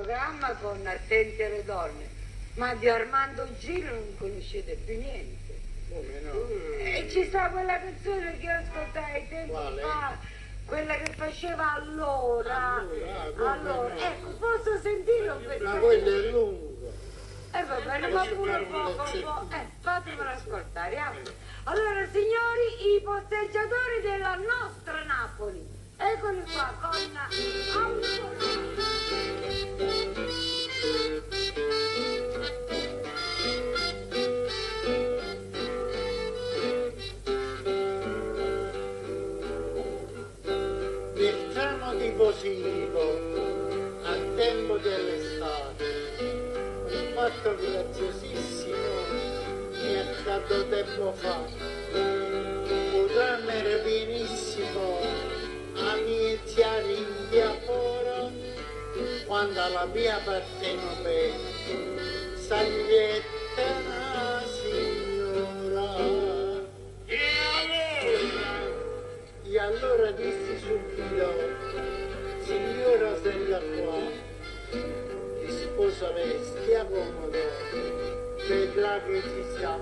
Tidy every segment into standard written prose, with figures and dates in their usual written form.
programma con Attenti alle donne, ma di Armando Giro non conoscete più niente. Come no? E ci sta quella canzone che io ascoltai tempo Quale? fa, quella che faceva allora. Allora, Ecco, posso sentire un ma pezzetto? quello è lungo. Va bene, ma pure un po'. Fatemelo ascoltare. Allora, signori, i posteggiatori della nostra Napoli. Eccoli qua con Il tramo di Bosico, a tempo dell'estate, un fatto graziosissimo mi è accaduto tempo fa. Un tram era pienissimo a iniziare in via Foro, quando alla via Partenopea saglietta una signora. E allora dissi subito, signora senta qua, rispose lei, stia comodo, vedrà che ci sta.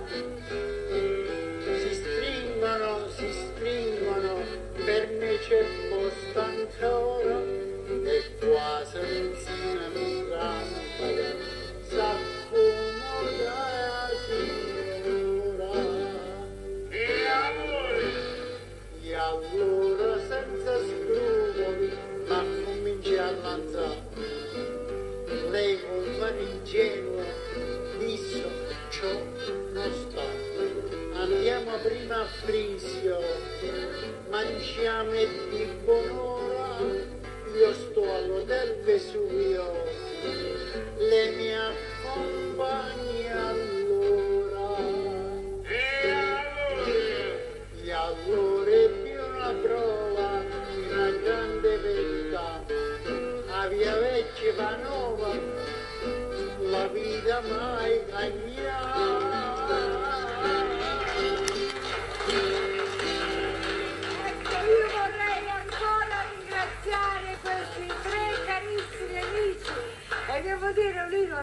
Si stringono, per me c'è posto ancora, e quasi non si innamorano, s'accomoda la signora. E allora senza scrupoli ma comincia a lanciare. Lei con mano ingenua disse ciò non sta. Andiamo prima a Frisio, mangiamo e di buon'ora, io sto all'hotel Vesuvio, lei mi accompagna allora. E allora ebbi una prova, una grande verità, a via Vecchia Panova, la vita mai cambia. Io vorrei ancora ringraziare questi tre carissimi amici e devo dire Lino